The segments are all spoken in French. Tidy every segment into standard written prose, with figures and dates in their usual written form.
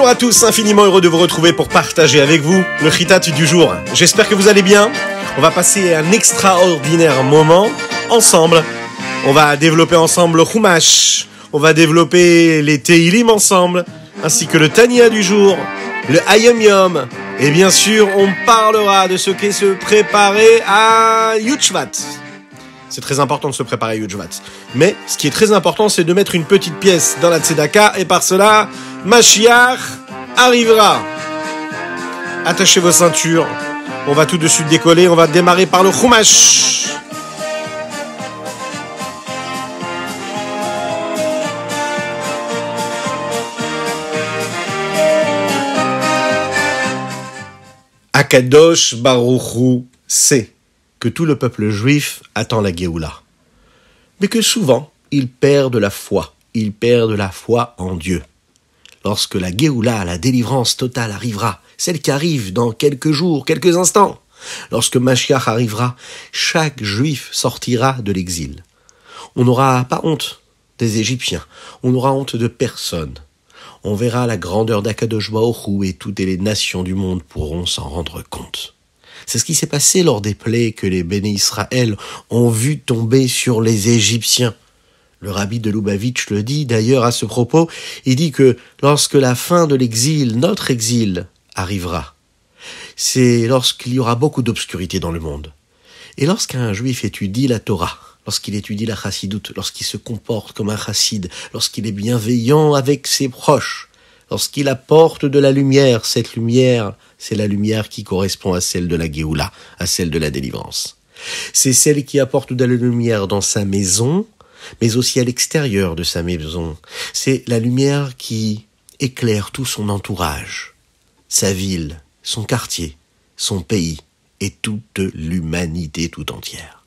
Bonjour à tous, infiniment heureux de vous retrouver pour partager avec vous le Chitat du jour. J'espère que vous allez bien. On va passer un extraordinaire moment ensemble. On va développer ensemble le Chumash. On va développer les Teilim ensemble, ainsi que le Tania du jour, le Hayom Yom. Et bien sûr, on parlera de ce qu'est se préparer à Yud Shvat. C'est très important de se préparer à Yud Shvat. Mais ce qui est très important, c'est de mettre une petite pièce dans la Tzedaka. Et par cela, Mashiach arrivera. Attachez vos ceintures. On va tout de suite décoller. On va démarrer par le Chumash. Akadosh Baruch Hu sait que tout le peuple juif attend la Géoula, mais que souvent, ils perdent la foi. Ils perdent la foi en Dieu. Lorsque la Géoula, la délivrance totale arrivera, celle qui arrive dans quelques jours, quelques instants, lorsque Mashiach arrivera, chaque juif sortira de l'exil. On n'aura pas honte des Égyptiens, on n'aura honte de personne. On verra la grandeur d'Akadosh Baruch Hu et toutes les nations du monde pourront s'en rendre compte. C'est ce qui s'est passé lors des plaies que les Béné Israël ont vu tomber sur les Égyptiens. Le rabbi de Lubavitch le dit d'ailleurs à ce propos, il dit que lorsque la fin de l'exil, notre exil, arrivera, c'est lorsqu'il y aura beaucoup d'obscurité dans le monde. Et lorsqu'un juif étudie la Torah, lorsqu'il étudie la chassidoute, lorsqu'il se comporte comme un chassid, lorsqu'il est bienveillant avec ses proches, lorsqu'il apporte de la lumière, cette lumière, c'est la lumière qui correspond à celle de la Géoula, à celle de la délivrance. C'est celle qui apporte de la lumière dans sa maison, mais aussi à l'extérieur de sa maison. C'est la lumière qui éclaire tout son entourage, sa ville, son quartier, son pays et toute l'humanité tout entière.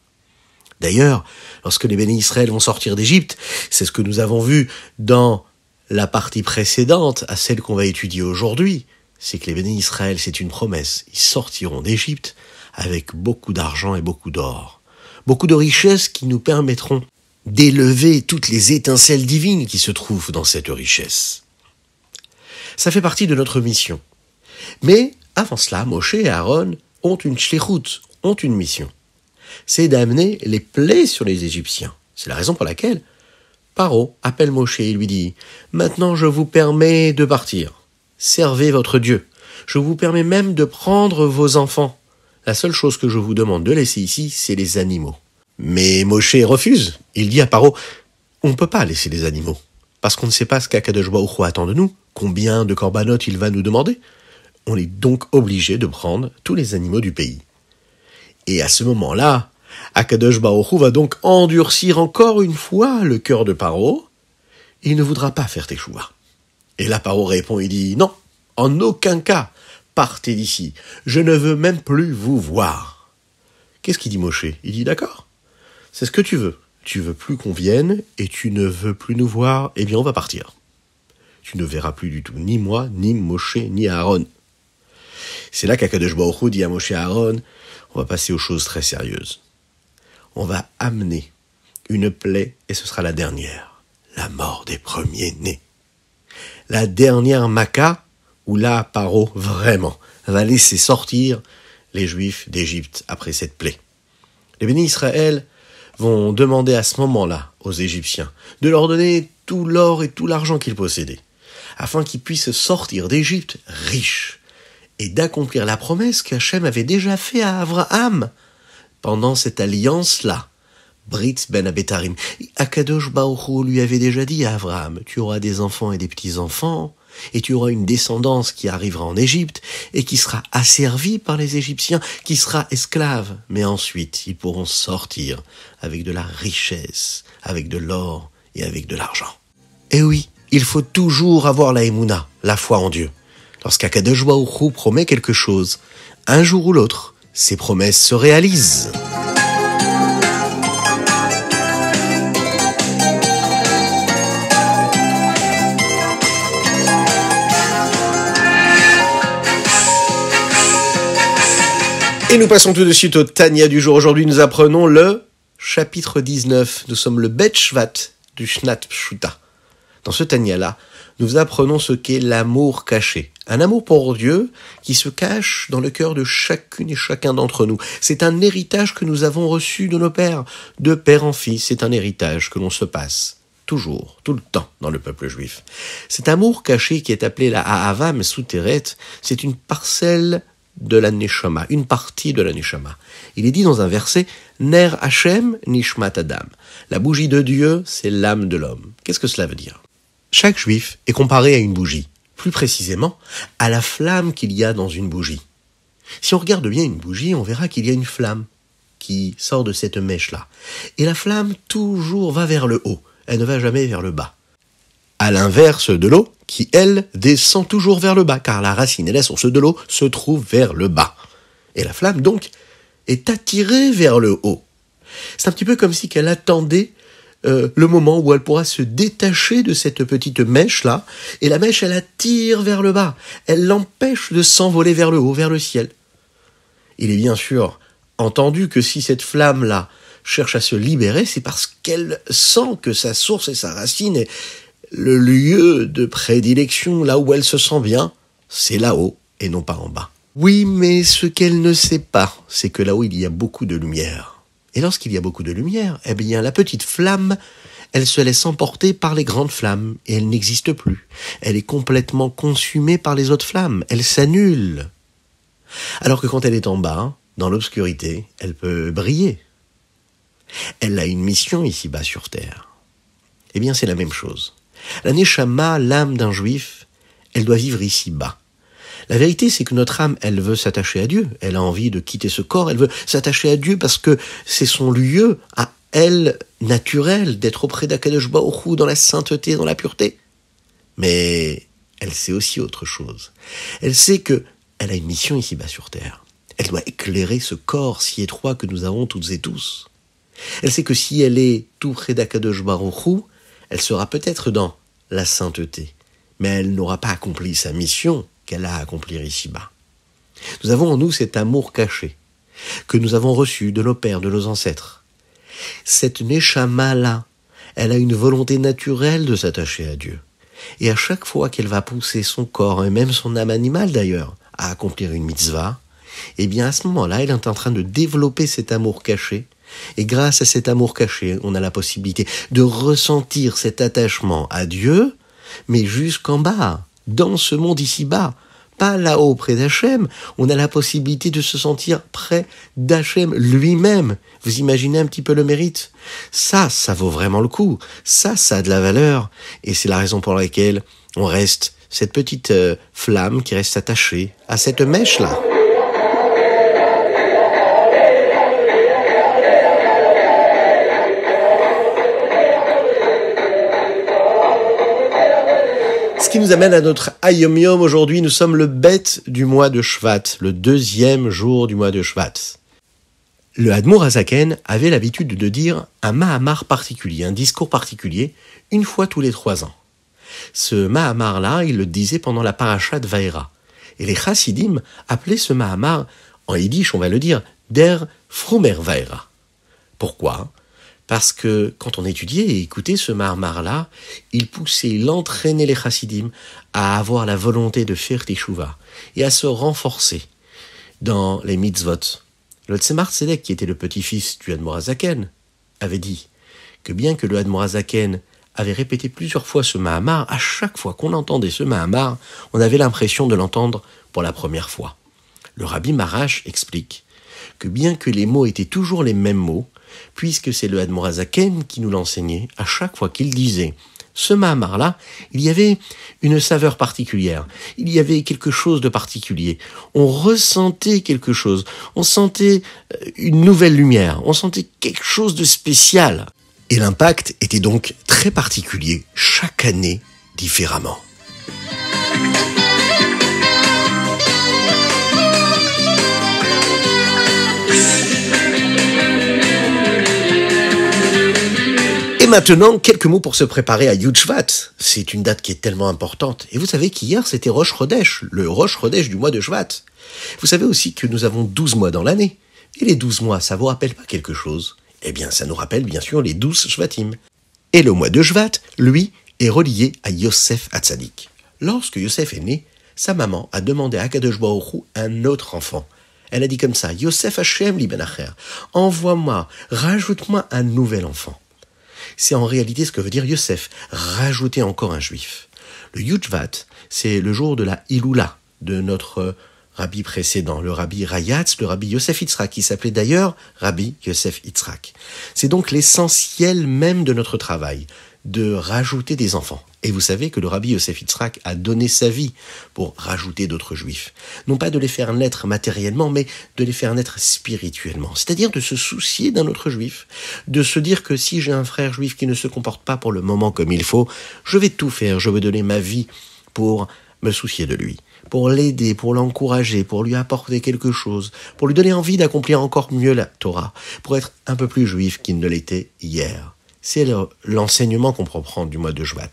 D'ailleurs, lorsque les Béné Israël vont sortir d'Égypte, c'est ce que nous avons vu dans la partie précédente à celle qu'on va étudier aujourd'hui, c'est que les Béné Israël, c'est une promesse. Ils sortiront d'Égypte avec beaucoup d'argent et beaucoup d'or. Beaucoup de richesses qui nous permettront d'élever toutes les étincelles divines qui se trouvent dans cette richesse. Ça fait partie de notre mission. Mais avant cela, Moshe et Aaron ont une shlichut, ont une mission. C'est d'amener les plaies sur les Égyptiens. C'est la raison pour laquelle Paro appelle Moshe et lui dit « Maintenant je vous permets de partir. Servez votre Dieu. Je vous permets même de prendre vos enfants. La seule chose que je vous demande de laisser ici, c'est les animaux. » Mais Moshe refuse. Il dit à Paro « On ne peut pas laisser les animaux, parce qu'on ne sait pas ce qu'Akadosh Baruch Hu attend de nous, combien de corbanotes il va nous demander. On est donc obligé de prendre tous les animaux du pays. » Et à ce moment-là, Akadosh Baruch Hu va donc endurcir encore une fois le cœur de Paro. Il ne voudra pas faire teshuva. Et là, Paro répond, il dit, non, en aucun cas, partez d'ici. Je ne veux même plus vous voir. Qu'est-ce qu'il dit Moshe? Il dit, d'accord, c'est ce que tu veux. Tu veux plus qu'on vienne et tu ne veux plus nous voir, eh bien on va partir. Tu ne verras plus du tout ni moi, ni Moshe, ni Aaron. C'est là qu'Akadosh Baruch Hu dit à Moshe et Aaron, on va passer aux choses très sérieuses. On va amener une plaie, et ce sera la dernière, la mort des premiers-nés. La dernière Maka, où là, Paro, vraiment, va laisser sortir les Juifs d'Égypte après cette plaie. Les Béné Israël vont demander à ce moment-là aux Égyptiens de leur donner tout l'or et tout l'argent qu'ils possédaient, afin qu'ils puissent sortir d'Égypte riches, et d'accomplir la promesse qu'Hachem avait déjà faite à Abraham pendant cette alliance-là, Brit ben Abetarim. Akadosh Baruch Hu lui avait déjà dit à Abraham, tu auras des enfants et des petits-enfants, et tu auras une descendance qui arrivera en Égypte, et qui sera asservie par les Égyptiens, qui sera esclave. Mais ensuite, ils pourront sortir avec de la richesse, avec de l'or et avec de l'argent. Et oui, il faut toujours avoir la émouna, la foi en Dieu. Lorsqu'Akadosh Baruch Hu promet quelque chose, un jour ou l'autre, ses promesses se réalisent. Et nous passons tout de suite au Tania du jour. Aujourd'hui, nous apprenons le chapitre 19. Nous sommes le Bet Shvat du Shnat Pshuta. Dans ce Tania-là, nous apprenons ce qu'est l'amour caché. Un amour pour Dieu qui se cache dans le cœur de chacune et chacun d'entre nous. C'est un héritage que nous avons reçu de nos pères. De père en fils, c'est un héritage que l'on se passe. Toujours, tout le temps dans le peuple juif. Cet amour caché qui est appelé la Ahava Mesuteret, c'est une parcelle de la Neshama, une partie de la Neshama. Il est dit dans un verset, Ner Hashem Nishmat Adam. La bougie de Dieu, c'est l'âme de l'homme. Qu'est-ce que cela veut dire? Chaque juif est comparé à une bougie, plus précisément à la flamme qu'il y a dans une bougie. Si on regarde bien une bougie, on verra qu'il y a une flamme qui sort de cette mèche-là. Et la flamme toujours va vers le haut. Elle ne va jamais vers le bas. À l'inverse de l'eau, qui, elle, descend toujours vers le bas, car la racine et la source de l'eau se trouvent vers le bas. Et la flamme, donc, est attirée vers le haut. C'est un petit peu comme si qu'elle attendait le moment où elle pourra se détacher de cette petite mèche-là, et la mèche, elle attire vers le bas. Elle l'empêche de s'envoler vers le haut, vers le ciel. Il est bien sûr entendu que si cette flamme-là cherche à se libérer, c'est parce qu'elle sent que sa source et sa racine est le lieu de prédilection, là où elle se sent bien, c'est là-haut et non pas en bas. Oui, mais ce qu'elle ne sait pas, c'est que là-haut, il y a beaucoup de lumière. Et lorsqu'il y a beaucoup de lumière, eh bien, la petite flamme, elle se laisse emporter par les grandes flammes, et elle n'existe plus. Elle est complètement consumée par les autres flammes, elle s'annule. Alors que quand elle est en bas, dans l'obscurité, elle peut briller. Elle a une mission ici-bas sur terre. Eh bien, c'est la même chose. La Neshama, l'âme d'un juif, elle doit vivre ici-bas. La vérité, c'est que notre âme, elle veut s'attacher à Dieu. Elle a envie de quitter ce corps, elle veut s'attacher à Dieu parce que c'est son lieu, à elle, naturel, d'être auprès d'Akadosh Baruch Hu, dans la sainteté, dans la pureté. Mais elle sait aussi autre chose. Elle sait que elle a une mission ici-bas sur terre. Elle doit éclairer ce corps si étroit que nous avons toutes et tous. Elle sait que si elle est tout près d'Akadosh Baruch Hu, elle sera peut-être dans la sainteté, mais elle n'aura pas accompli sa mission qu'elle a à accomplir ici-bas. Nous avons en nous cet amour caché, que nous avons reçu de nos pères, de nos ancêtres. Cette Neshama-là, elle a une volonté naturelle de s'attacher à Dieu. Et à chaque fois qu'elle va pousser son corps, et même son âme animale d'ailleurs, à accomplir une mitzvah, eh bien à ce moment-là, elle est en train de développer cet amour caché. Et grâce à cet amour caché, on a la possibilité de ressentir cet attachement à Dieu, mais jusqu'en bas, dans ce monde ici-bas, pas là-haut près d'Hachem. On a la possibilité de se sentir près d'Hachem lui-même. Vous imaginez un petit peu le mérite? Ça vaut vraiment le coup. Ça a de la valeur. Et c'est la raison pour laquelle on reste cette petite flamme qui reste attachée à cette mèche-là. Ce qui nous amène à notre Hayom Yom. Aujourd'hui, nous sommes le bête du mois de Shvat, le 2e jour du mois de Shvat. Le Admour Hazaken avait l'habitude de dire un Mahamar particulier, un discours particulier, une fois tous les 3 ans. Ce Mahamar-là, il le disait pendant la paracha de Vaïra. Et les Chassidim appelaient ce Mahamar, en yiddish on va le dire, Der Frumer Vaïra. Pourquoi ? Parce que quand on étudiait et écoutait ce Mahamar-là, il poussait, il entraînait les Chassidim à avoir la volonté de faire teshuva et à se renforcer dans les mitzvot. Le Tzemar Tzedek, qui était le petit-fils du Admour Hazaken, avait dit que bien que le Admour Hazaken avait répété plusieurs fois ce Mahamar, à chaque fois qu'on entendait ce Mahamar, on avait l'impression de l'entendre pour la première fois. Le Rabbi Marash explique que bien que les mots étaient toujours les mêmes mots, puisque c'est le Admour Hazaken qui nous l'enseignait, à chaque fois qu'il disait ce Mahamar-là, il y avait une saveur particulière, il y avait quelque chose de particulier. On ressentait quelque chose, on sentait une nouvelle lumière, on sentait quelque chose de spécial. Et l'impact était donc très particulier, chaque année différemment. Et maintenant, quelques mots pour se préparer à Yud Shvat. C'est une date qui est tellement importante. Et vous savez qu'hier, c'était Rosh Chodesh, le Rosh Chodesh du mois de Shvat. Vous savez aussi que nous avons 12 mois dans l'année. Et les 12 mois, ça vous rappelle pas quelque chose? Eh bien, ça nous rappelle bien sûr les 12 Shvatim. Et le mois de Shvat, lui, est relié à Yosef Hatzadik. Lorsque Yosef est né, sa maman a demandé à Akadosh Baruch Hu un autre enfant. Elle a dit comme ça, Yosef Hashem li ben acher, envoie-moi, rajoute-moi un nouvel enfant. C'est en réalité ce que veut dire Yosef, rajouter encore un juif. Le Yudvat, c'est le jour de la Iloula de notre rabbi précédent, le rabbi Rayatz, le rabbi Yosef Yitzhak, qui s'appelait d'ailleurs rabbi Yosef Yitzhak. C'est donc l'essentiel même de notre travail, de rajouter des enfants. Et vous savez que le rabbi Yosef Yitzhak a donné sa vie pour rajouter d'autres juifs. Non pas de les faire naître matériellement, mais de les faire naître spirituellement. C'est-à-dire de se soucier d'un autre juif, de se dire que si j'ai un frère juif qui ne se comporte pas pour le moment comme il faut, je vais tout faire, je vais donner ma vie pour me soucier de lui, pour l'aider, pour l'encourager, pour lui apporter quelque chose, pour lui donner envie d'accomplir encore mieux la Torah, pour être un peu plus juif qu'il ne l'était hier. C'est l'enseignement qu'on peut prendre du mois de Shvat,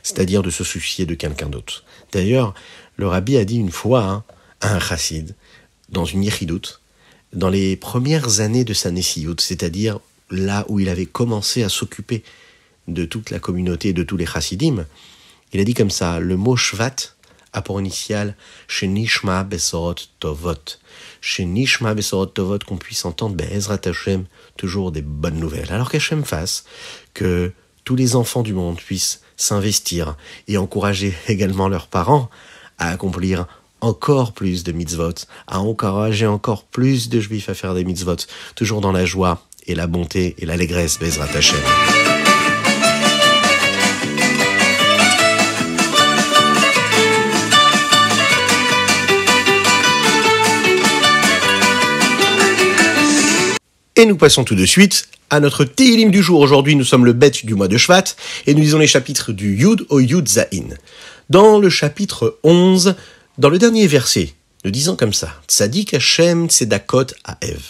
c'est-à-dire de se soucier de quelqu'un d'autre. D'ailleurs, le rabbi a dit une fois à un chassid, dans une yichidout, dans les premières années de sa nessiout, c'est-à-dire là où il avait commencé à s'occuper de toute la communauté, de tous les chassidim, il a dit comme ça, le mot Shvat a pour initiale Shenishma Besorot Tovot. Shenishma Besorot Tovot, qu'on puisse entendre Be'ezrat Hashem, toujours des bonnes nouvelles. Alors qu'Hashem fasse que tous les enfants du monde puissent s'investir et encourager également leurs parents à accomplir encore plus de mitzvot, à encourager encore plus de juifs à faire des mitzvot, toujours dans la joie et la bonté et l'allégresse Be'ezrat Hashem. Et nous passons tout de suite à notre Tehillim du jour. Aujourd'hui, nous sommes le Bet du mois de Shvat et nous lisons les chapitres du Yud au Yud Zahin. Dans le chapitre 11, dans le dernier verset, nous disons comme ça, Tzadik Hashem Tzedakot Ha'ev.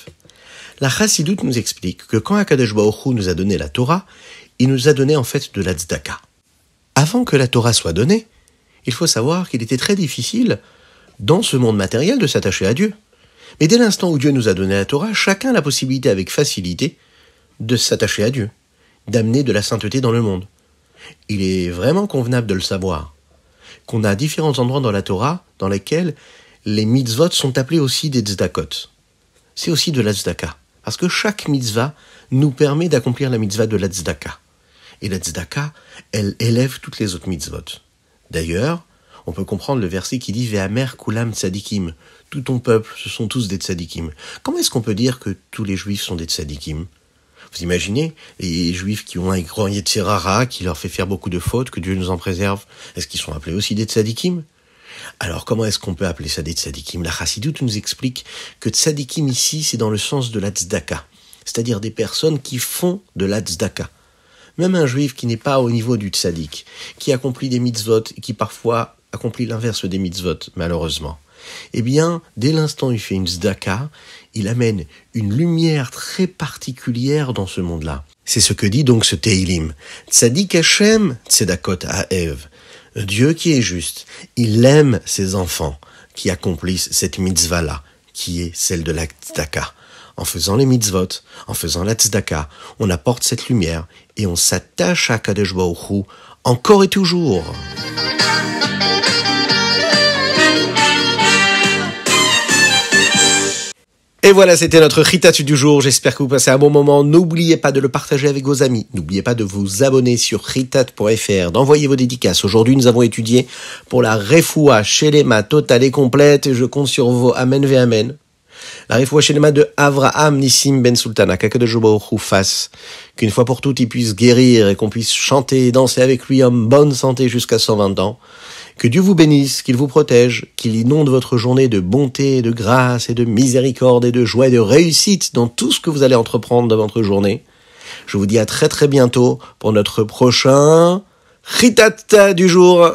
La Chassidoute nous explique que quand Akadosh Baruch Hu nous a donné la Torah, il nous a donné en fait de la tzedaka. Avant que la Torah soit donnée, il faut savoir qu'il était très difficile, dans ce monde matériel, de s'attacher à Dieu. Mais dès l'instant où Dieu nous a donné la Torah, chacun a la possibilité avec facilité de s'attacher à Dieu, d'amener de la sainteté dans le monde. Il est vraiment convenable de le savoir, qu'on a différents endroits dans la Torah dans lesquels les mitzvot sont appelés aussi des tzedakot. C'est aussi de la tzedaka, parce que chaque mitzvah nous permet d'accomplir la mitzvah de la tzedaka. Et la tzedaka, elle élève toutes les autres mitzvot. D'ailleurs, on peut comprendre le verset qui dit « Ve'amer kulam tzadikim » tout ton peuple, ce sont tous des tzadikim. Comment est-ce qu'on peut dire que tous les juifs sont des tzadikim ? Vous imaginez les juifs qui ont un grand Yetzirara, qui leur fait faire beaucoup de fautes, que Dieu nous en préserve, est-ce qu'ils sont appelés aussi des tzadikim ? Alors comment est-ce qu'on peut appeler ça des tzadikim ? La Chassidoute nous explique que tzadikim ici, c'est dans le sens de la tzedaka, c'est-à-dire des personnes qui font de la tzedaka. Même un juif qui n'est pas au niveau du tzadik, qui accomplit des mitzvot, et qui parfois accomplit l'inverse des mitzvot, malheureusement. Eh bien, dès l'instant où il fait une tzedaka, il amène une lumière très particulière dans ce monde-là. C'est ce que dit donc ce Tehillim. Tzadik Hashem tzedakot ha'ev. Dieu qui est juste, il aime ses enfants qui accomplissent cette mitzvah-là, qui est celle de la tzedaka. En faisant les mitzvot, en faisant la tzedaka, on apporte cette lumière et on s'attache à Kadosh Baruch Hu encore et toujours. Et voilà, c'était notre Chitat du jour. J'espère que vous passez un bon moment. N'oubliez pas de le partager avec vos amis. N'oubliez pas de vous abonner sur chitat.fr, d'envoyer vos dédicaces. Aujourd'hui, nous avons étudié pour la Refoua Shelema totale et complète. Et je compte sur vos Amen ve Amen. La Refoua Shelema de Avraham Nissim Ben Sultana, qu'Akadosh Baruch Hu fasse qu'une fois pour toutes il puisse guérir et qu'on puisse chanter et danser avec lui en bonne santé jusqu'à 120 ans. Que Dieu vous bénisse, qu'il vous protège, qu'il inonde votre journée de bonté, de grâce et de miséricorde et de joie et de réussite dans tout ce que vous allez entreprendre dans votre journée. Je vous dis à très très bientôt pour notre prochain Chitat du jour.